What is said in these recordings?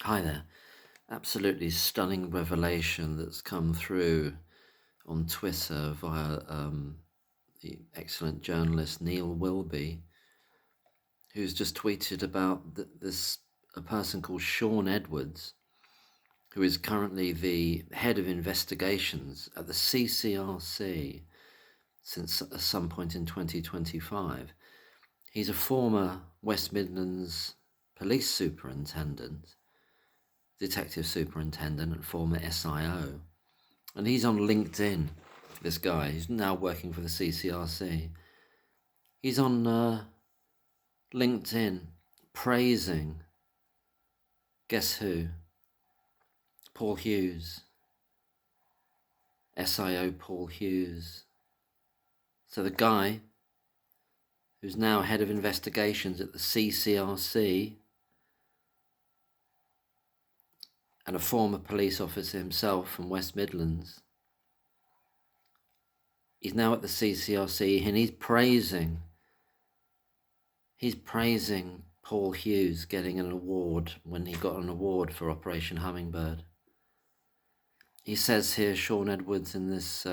Hi there. Absolutely stunning revelation that's come through on Twitter via the excellent journalist Neil Wilby, who's just tweeted about this a person called Sean Edwards, who is currently the head of investigations at the CCRC since some point in 2025. He's a former West Midlands police superintendent, detective superintendent, and former SIO. And he's on LinkedIn, this guy. He's now working for the CCRC. He's on LinkedIn praising, guess who? Paul Hughes. SIO Paul Hughes. So the guy who's now head of investigations at the CCRC and a former police officer himself from West Midlands, he's now at the CCRC and he's praising Paul Hughes getting an award when he got an award for Operation Hummingbird. He says here, Sean Edwards, in this,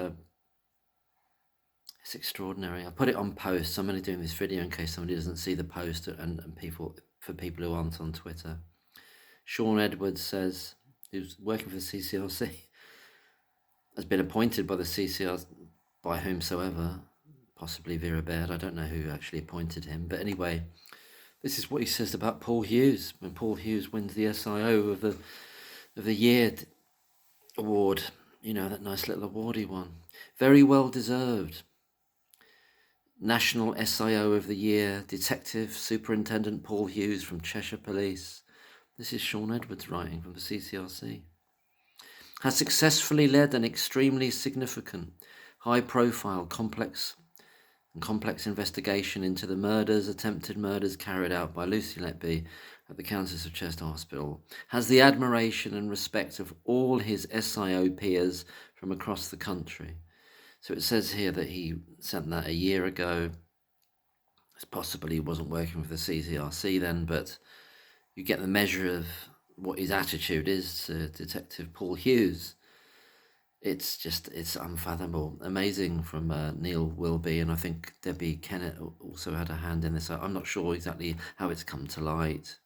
it's extraordinary. I put it on post. I'm only doing this video in case somebody doesn't see the post and for people who aren't on Twitter. Sean Edwards says, who's working for the CCRC, has been appointed by the CCRC, by whomsoever, possibly Vera Baird. I don't know who actually appointed him. But anyway, this is what he says about Paul Hughes when Paul Hughes wins the SIO of the Year award. You know, that nice little award he won. Very well deserved. National SIO of the Year, Detective Superintendent Paul Hughes from Cheshire Police. This is Sean Edwards writing from the CCRC. Has successfully led an extremely significant, high-profile, complex investigation into the attempted murders carried out by Lucy Letby at the Countess of Chester Hospital, has the admiration and respect of all his SIO peers from across the country. So it says here that he sent that a year ago. It's possibly he wasn't working for the CCRC then, but you get the measure of what his attitude is to Detective Paul Hughes. It's unfathomable. Amazing from Neil Wilby, and I think Debbie Kennett also had a hand in this. I'm not sure exactly how it's come to light,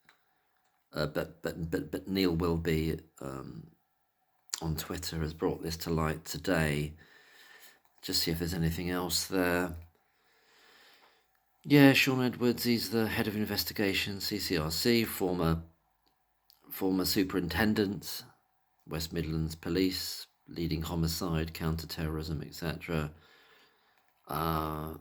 but Neil Wilby on Twitter has brought this to light today. Just see if there's anything else there. Yeah, Sean Edwards, he's the head of investigation, CCRC, former superintendent, West Midlands Police, leading homicide, counter-terrorism, etc. So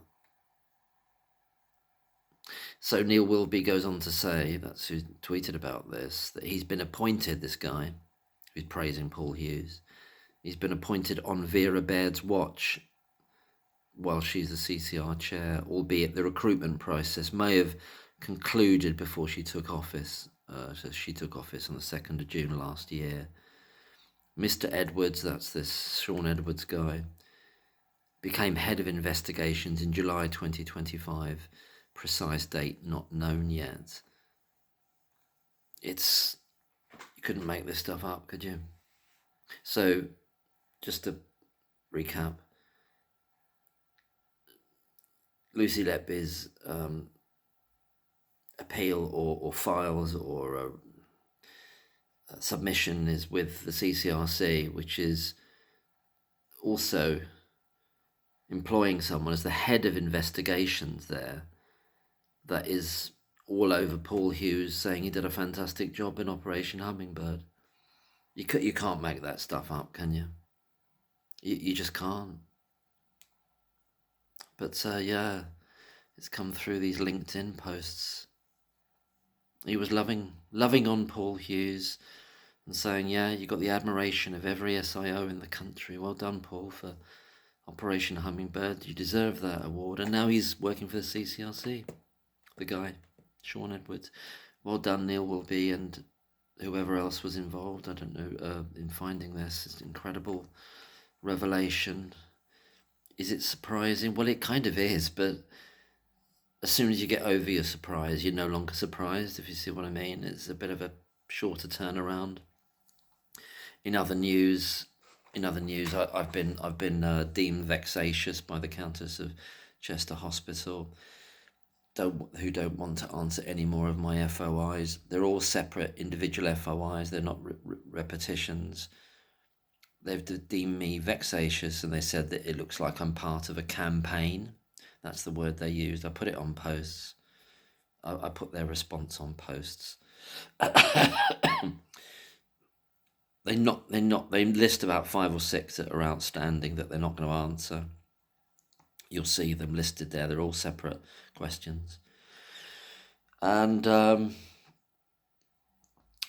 Neil Wilby goes on to say, that's who tweeted about this, that he's been appointed, this guy, who's praising Paul Hughes, he's been appointed on Vera Baird's watch while she's the CCR chair, albeit the recruitment process may have concluded before she took office. So she took office on the 2nd of June last year. Mr. Edwards, that's this Sean Edwards guy, became head of investigations in July 2025. Precise date not known yet. You couldn't make this stuff up, could you? So, just to recap, Lucy Letby's appeal or files or submission is with the CCRC, which is also employing someone as the head of investigations there that is all over Paul Hughes, saying he did a fantastic job in Operation Hummingbird. You can't make that stuff up, can you? You just can't. But yeah, it's come through these LinkedIn posts. He was loving on Paul Hughes and saying, yeah, you got the admiration of every SIO in the country. Well done, Paul, for Operation Hummingbird. You deserve that award. And now he's working for the CCRC, the guy, Sean Edwards. Well done, Neil Wilby, and whoever else was involved, I don't know, in finding this. It's an incredible revelation. Is it surprising? Well, it kind of is, but as soon as you get over your surprise, you're no longer surprised, if you see what I mean. It's a bit of a shorter turnaround. In other news, I've been deemed vexatious by the Countess of Chester Hospital, who don't want to answer any more of my FOIs. They're all separate individual FOIs. They're not repetitions. They've deemed me vexatious, and they said that it looks like I'm part of a campaign. That's the word they used. I put it on posts. I put their response on posts. They list about 5 or 6 that are outstanding that they're not going to answer. You'll see them listed there. They're all separate questions. And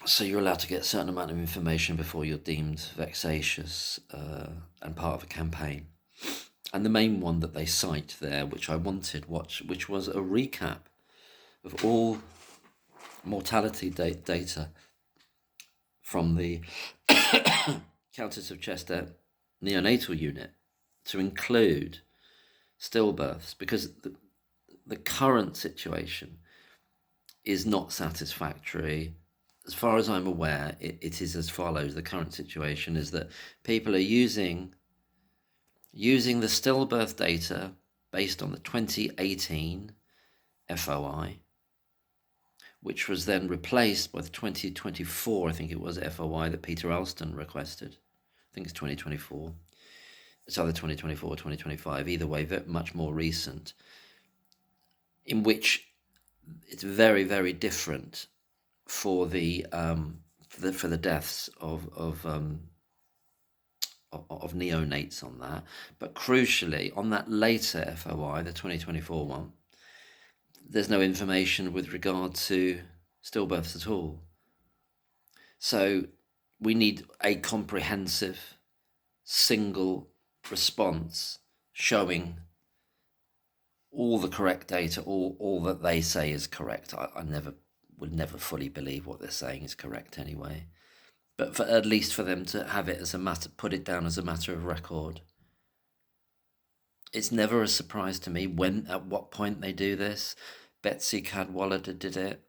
so you're allowed to get a certain amount of information before you're deemed vexatious and part of a campaign. And the main one that they cite there, which I wanted, which was a recap of all mortality data from the Countess of Chester neonatal unit, to include stillbirths, because the current situation is not satisfactory. As far as I'm aware, it is as follows. The current situation is that people are using the stillbirth data based on the 2018 FOI, which was then replaced by the 2024, I think it was, FOI that Peter Alston requested. I think it's 2024. It's either 2024 or 2025, either way, much more recent, in which it's very, very different for the deaths of neonates on that. But crucially, on that later FOI, the 2024 one, there's no information with regard to stillbirths at all. So we need a comprehensive single response showing all the correct data, all that they say is correct. I would never fully believe what they're saying is correct anyway. But at least for them to have it as a matter, put it down as a matter of record. It's never a surprise to me at what point they do this. Betsy Cadwallader did it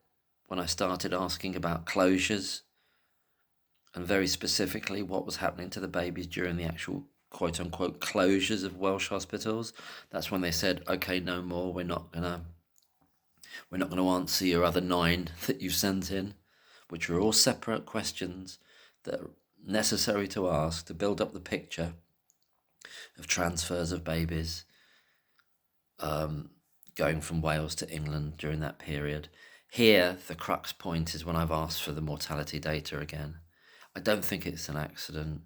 when I started asking about closures, and very specifically what was happening to the babies during the actual quote-unquote closures of Welsh hospitals. That's when they said, okay, no more, we're not gonna answer your other 9 that you've sent in, which are all separate questions that are necessary to ask to build up the picture of transfers of babies going from Wales to England during that period. Here, the crux point is when I've asked for the mortality data again. I don't think it's an accident.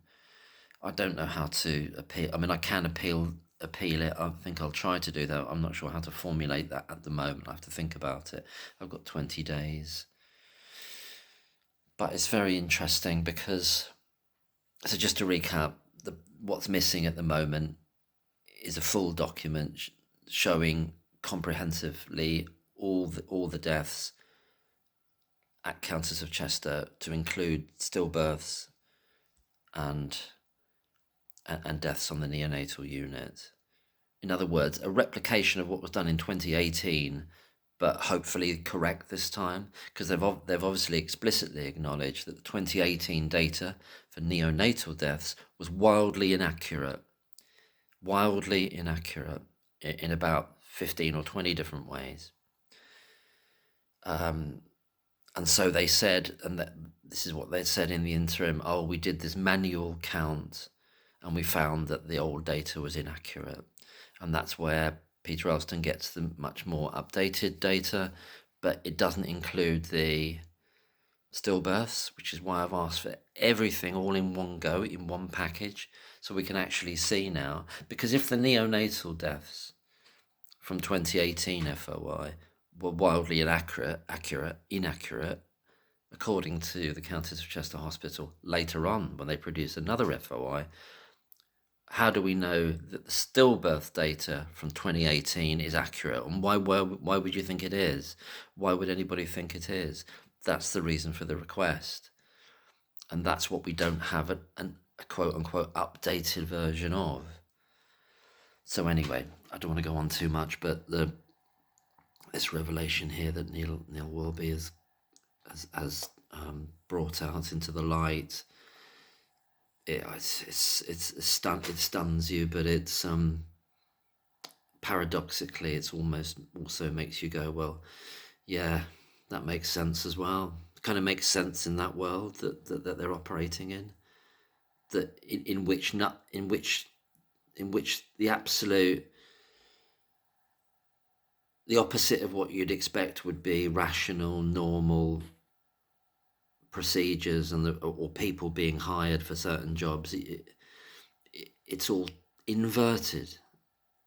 I don't know how to appeal. I mean, I can appeal it. I think I'll try to do that. I'm not sure how to formulate that at the moment. I have to think about it. I've got 20 days. But it's very interesting because, so just to recap, what's missing at the moment is a full document showing comprehensively all the deaths at Countess of Chester, to include stillbirths and deaths on the neonatal unit. In other words, a replication of what was done in 2018, but hopefully correct this time, because they've obviously explicitly acknowledged that the 2018 data for neonatal deaths was wildly inaccurate in about 15 or 20 different ways. And so they said, and this is what they said in the interim, we did this manual count and we found that the old data was inaccurate. And that's where Peter Alston gets the much more updated data, but it doesn't include the stillbirths, which is why I've asked for everything all in one go, in one package, so we can actually see now. Because if the neonatal deaths from 2018 FOI were wildly inaccurate, according to the Countess of Chester Hospital later on when they produce another FOI, how do we know that the stillbirth data from 2018 is accurate? And why would you think it is? Why would anybody think it is? That's the reason for the request. And that's what we don't have a quote-unquote updated version of. So anyway, I don't want to go on too much, but this revelation here that Neil Wilby has brought out into the light. It stuns you, but it's paradoxically, it's almost also makes you go, well, yeah, that makes sense as well. Kind of makes sense in that world that they're operating in, that in which the absolute, the opposite of what you'd expect would be rational, normal procedures or people being hired for certain jobs. It's all inverted.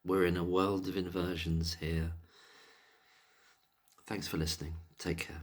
We're in a world of inversions here. Thanks for listening. Take care.